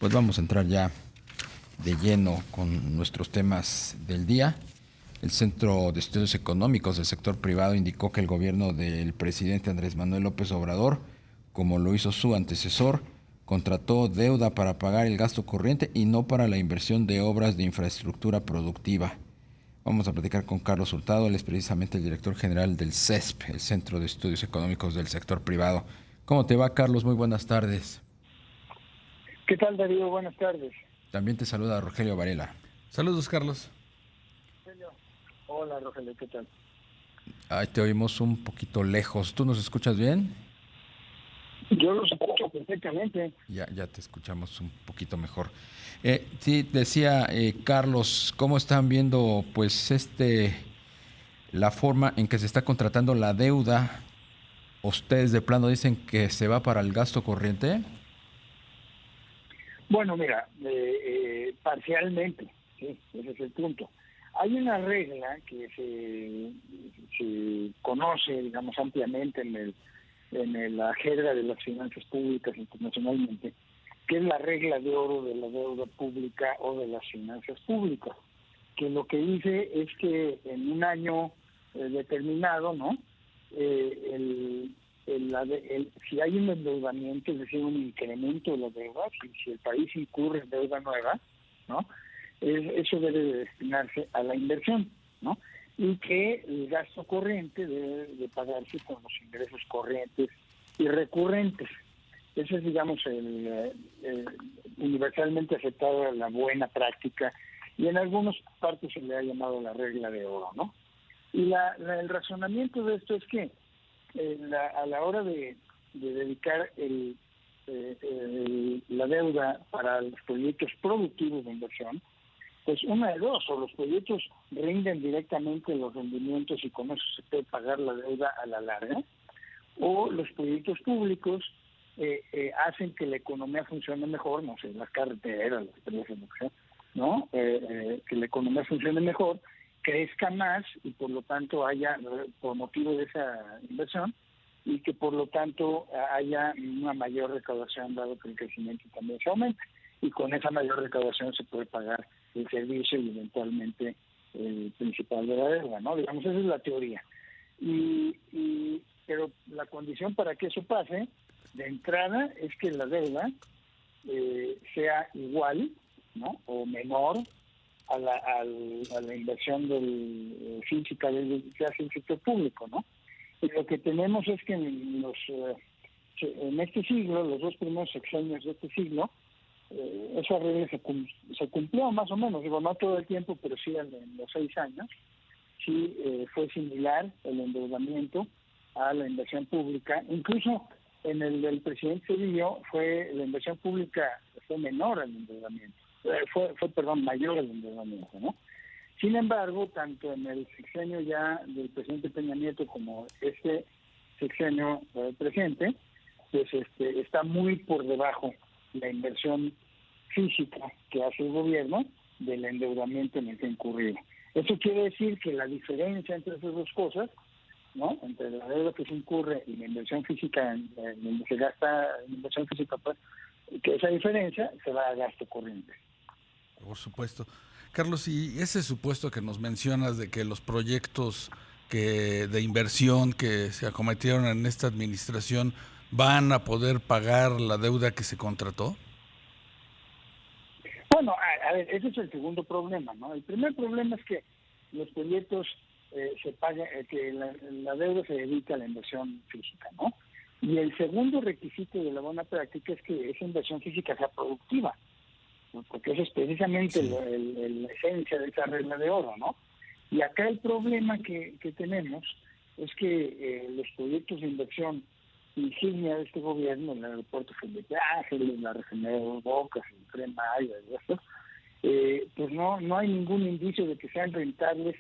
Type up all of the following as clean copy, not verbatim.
Pues vamos a entrar ya de lleno con nuestros temas del día. El Centro de Estudios Económicos del Sector Privado indicó que el gobierno del presidente Andrés Manuel López Obrador, como lo hizo su antecesor, contrató deuda para pagar el gasto corriente y no para la inversión de obras de infraestructura productiva. Vamos a platicar con Carlos Hurtado, él es precisamente el director general del CESP, el Centro de Estudios Económicos del Sector Privado. ¿Cómo te va, Carlos? Muy buenas tardes. ¿Qué tal, Darío? Buenas tardes. También te saluda Rogelio Varela. Saludos, Carlos. Rogelio. Hola, Rogelio, ¿qué tal? Ahí te oímos un poquito lejos. ¿Tú nos escuchas bien? Yo los escucho perfectamente. Ya te escuchamos un poquito mejor. Sí, decía Carlos, ¿cómo están viendo pues la forma en que se está contratando la deuda? ¿Ustedes de plano dicen que se va para el gasto corriente? Bueno, mira, parcialmente, sí, ese es el punto. Hay una regla que se conoce, digamos, ampliamente la jerga de las finanzas públicas internacionalmente, que es la regla de oro de la deuda pública o de las finanzas públicas, que lo que dice es que en un año determinado, ¿no? Si hay un endeudamiento, es decir, un incremento de la deuda, si el país incurre en deuda nueva, ¿no? Eso debe de destinarse a la inversión, ¿no? Y que el gasto corriente debe de pagarse con los ingresos corrientes y recurrentes. Esa es, digamos, universalmente aceptada la buena práctica, y en algunas partes se le ha llamado la regla de oro, ¿no? Y el razonamiento de esto es que a la hora de dedicar la deuda para los proyectos productivos de inversión, pues una de dos: o los proyectos rinden directamente los rendimientos y con eso se puede pagar la deuda a la larga, o los proyectos públicos hacen que la economía funcione mejor, no sé, las carreteras, las empresas, lo que sea, ¿no? Que la economía funcione mejor, crezca más y por lo tanto haya, por motivo de esa inversión, y que por lo tanto haya una mayor recaudación dado que el crecimiento también se aumenta. Y con esa mayor recaudación se puede pagar el servicio y eventualmente el principal de la deuda, ¿no? Digamos, esa es la teoría. Pero la condición para que eso pase, de entrada, es que la deuda sea igual, ¿no? O menor a la inversión física que hace el sector público, ¿no? Y lo que tenemos es que en este siglo, los dos primeros sexenios de este siglo, esa regla se cumplió más o menos, digo, no todo el tiempo, pero sí en los 6 años. Sí, fue similar el endeudamiento a la inversión pública. Incluso en el del presidente Cedillo la inversión pública fue menor al endeudamiento, mayor al endeudamiento, ¿no? Sin embargo, tanto en el sexenio ya del presidente Peña Nieto como este sexenio presente, pues está muy por debajo la inversión física que hace el gobierno del endeudamiento en el que ha incurrido. Eso quiere decir que la diferencia entre esas dos cosas, ¿no? Entre la deuda que se incurre y la inversión física, donde se gasta en inversión física, pues, que esa diferencia se va a gasto corriente. Por supuesto. Carlos, y ese supuesto que nos mencionas de que los proyectos de inversión que se acometieron en esta administración van a poder pagar la deuda que se contrató. Bueno, a ver, ese es el segundo problema, ¿no? El primer problema es que los proyectos se pagan, que la deuda se dedica a la inversión física, ¿no? Y el segundo requisito de la buena práctica es que esa inversión física sea productiva, ¿no? Porque eso es precisamente Sí. la esencia de esa regla de oro, ¿no? Y acá el problema que tenemos es que los proyectos de inversión insignia de este gobierno, el aeropuerto Felipe Ángeles, la refinería de Dos Bocas, el Tren Maya y esto, pues no hay ningún indicio de que sean rentables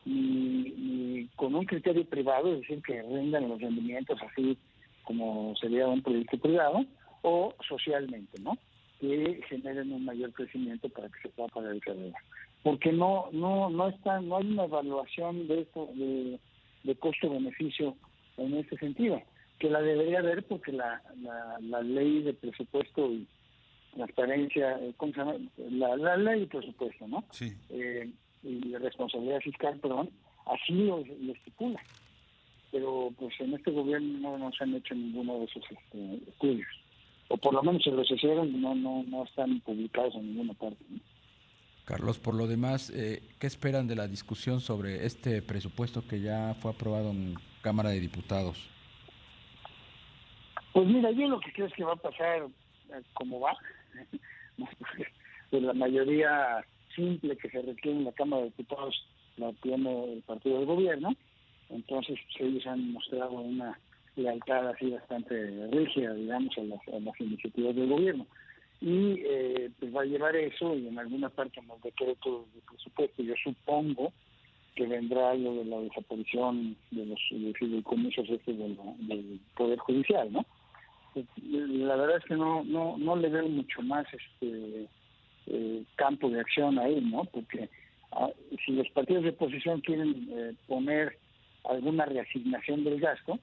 y con un criterio privado, es decir, que rindan los rendimientos así como sería un proyecto privado, o socialmente, ¿no? Que generen un mayor crecimiento para que se pueda pagar esa deuda. Porque no hay una evaluación de esto de costo-beneficio en este sentido, que la debería haber porque la ley de presupuesto transparencia, ¿cómo se llama? La ley de presupuesto, ¿no? Sí. Y la responsabilidad fiscal, perdón, así lo estipula. Pero pues en este gobierno no se han hecho ninguno de esos estudios. O por lo menos se los hicieron, no están publicados en ninguna parte, ¿no? Carlos, por lo demás, ¿qué esperan de la discusión sobre este presupuesto que ya fue aprobado en Cámara de Diputados? Pues mira, yo lo que creo es que va a pasar como va, pues la mayoría simple que se requiere en la Cámara de Diputados la tiene el partido del gobierno, entonces pues, ellos han mostrado una lealtad así bastante rígida, digamos, a las iniciativas del gobierno. Y pues va a llevar eso, y en alguna parte en los decretos de presupuesto yo supongo que vendrá lo de la desaparición de los fideicomisos del Poder Judicial, ¿no? La verdad es que no le veo mucho más campo de acción ahí, ¿no? Porque si los partidos de oposición quieren poner alguna reasignación del gasto,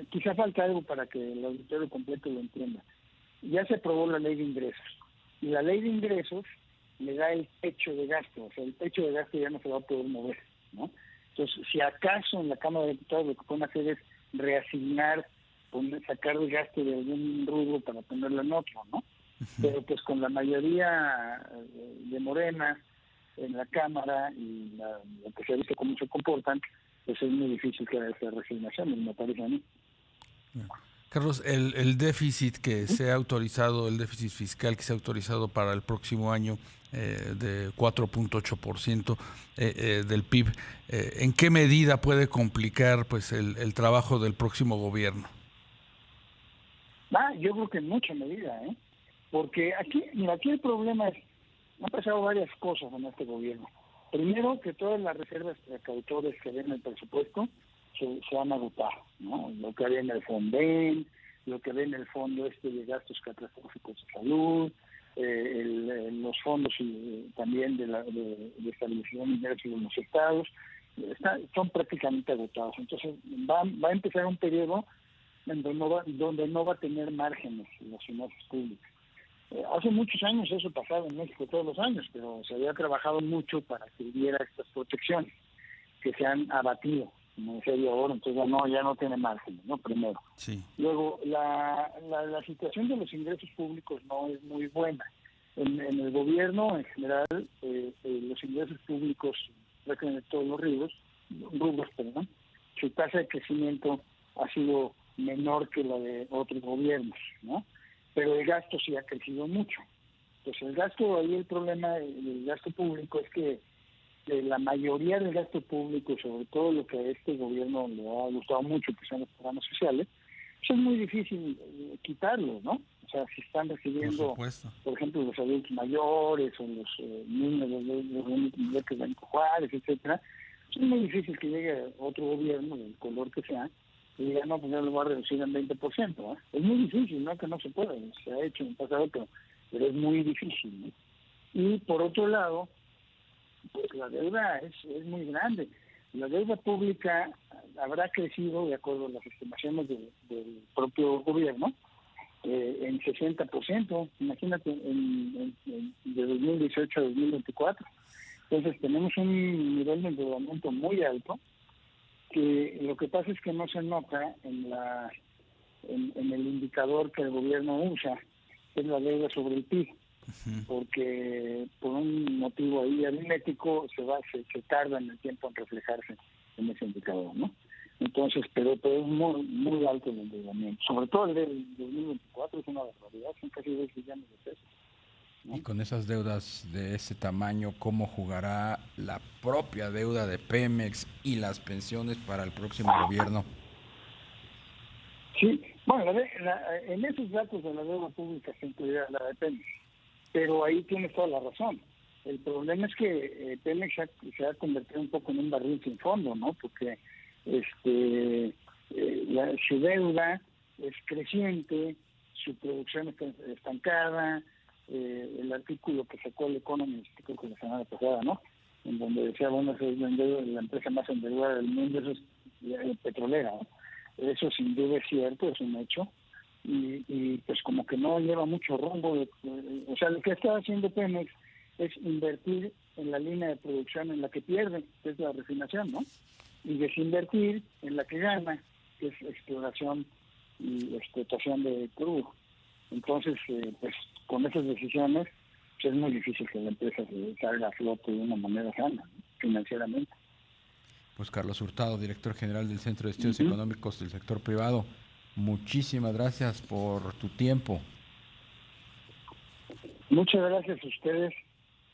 quizá falta algo para que el auditorio completo lo entienda. Ya se aprobó la ley de ingresos, y la ley de ingresos le da el techo de gasto, o sea, el techo de gasto ya no se va a poder mover, ¿no? Entonces, si acaso en la Cámara de Diputados lo que pueden hacer es reasignar, sacar el gasto de algún rubro para ponerlo en otro, ¿no? Pero pues con la mayoría de Morena en la Cámara y lo que se ha visto cómo se comportan, pues es muy difícil que haya esa resignación, me parece a mí. Carlos, el déficit que se ha autorizado, el déficit fiscal que se ha autorizado para el próximo año de 4.8% del PIB, ¿en qué medida puede complicar pues el trabajo del próximo gobierno? Yo creo que en mucha medida, porque aquí el problema es, han pasado varias cosas en este gobierno. Primero, que todas las reservas precautorias que había en el presupuesto se han agotado, ¿no? Lo que había en el Fonden, lo que había en el fondo de gastos catastróficos de salud, los fondos también de estabilización de ingresos de los estados, son prácticamente agotados. Entonces va a empezar un periodo donde no va a tener márgenes en las finanzas públicas. Hace muchos años eso pasaba en México todos los años, pero se había trabajado mucho para que hubiera estas protecciones que se han abatido, como decía yo ahora, entonces ya no tiene margen, ¿no? Primero. Sí. Luego, la situación de los ingresos públicos no es muy buena. En el gobierno, en general, los ingresos públicos, prácticamente todos los rubros, su tasa de crecimiento ha sido menor que la de otros gobiernos, ¿no? Pero el gasto sí ha crecido mucho. Entonces el problema del gasto público es que la mayoría del gasto público, sobre todo lo que a este gobierno le ha gustado mucho, que son los programas sociales, pues es muy difícil quitarlos, ¿no? O sea, si están recibiendo, por ejemplo, los adultos mayores o los niños, los que Benito Juárez, etcétera, es muy difícil que llegue otro gobierno, del color que sea, y diga, no, pues ya lo va a reducir en 20%, ¿no? Es muy difícil, ¿no? Que no se puede, se ha hecho en el pasado, pero es muy difícil, ¿no? Y por otro lado, pues la deuda es muy grande. La deuda pública habrá crecido, de acuerdo a las estimaciones del propio gobierno, en 60%, imagínate, de 2018 a 2024. Entonces tenemos un nivel de endeudamiento muy alto, que lo que pasa es que no se nota en el indicador que el gobierno usa, que es la deuda sobre el PIB. Porque por un motivo ahí aritmético se tarda en el tiempo en reflejarse en ese indicador, ¿no? Entonces, pero es muy, muy alto el endeudamiento, sobre todo el del 2024 es una barbaridad, son casi 2 billones de pesos, ¿no? Y con esas deudas de ese tamaño, ¿cómo jugará la propia deuda de Pemex y las pensiones para el próximo gobierno? Sí, bueno, en esos datos de la deuda pública se incluirá la de Pemex, pero ahí tienes toda la razón. El problema es que Pemex se ha convertido un poco en un barril sin fondo, ¿no? Porque su deuda es creciente, su producción está estancada. El artículo que sacó el Economist, creo que la semana pasada, ¿no? En donde decía, bueno, es la empresa más endeudada del mundo, eso es petrolera, ¿no? Eso sin duda es cierto, es un hecho. y pues como que no lleva mucho rumbo. O sea, lo que está haciendo Pemex es invertir en la línea de producción en la que pierde, que es la refinación, ¿no? Y desinvertir en la que gana, que es exploración y explotación de crudo. Entonces, pues con esas decisiones, pues es muy difícil que la empresa se salga a flote de una manera sana, ¿no? Financieramente. Pues Carlos Hurtado, director general del Centro de Estudios Uh-huh. Económicos del Sector Privado, muchísimas gracias por tu tiempo. Muchas gracias a ustedes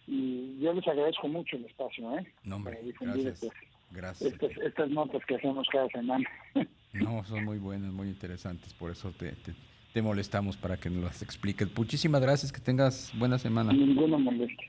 y yo les agradezco mucho el espacio, No, hombre, para difundir gracias. estas notas que hacemos cada semana. No, son muy buenas, muy interesantes, por eso te molestamos para que nos las expliques. Muchísimas gracias, que tengas buena semana. Ninguna molestia.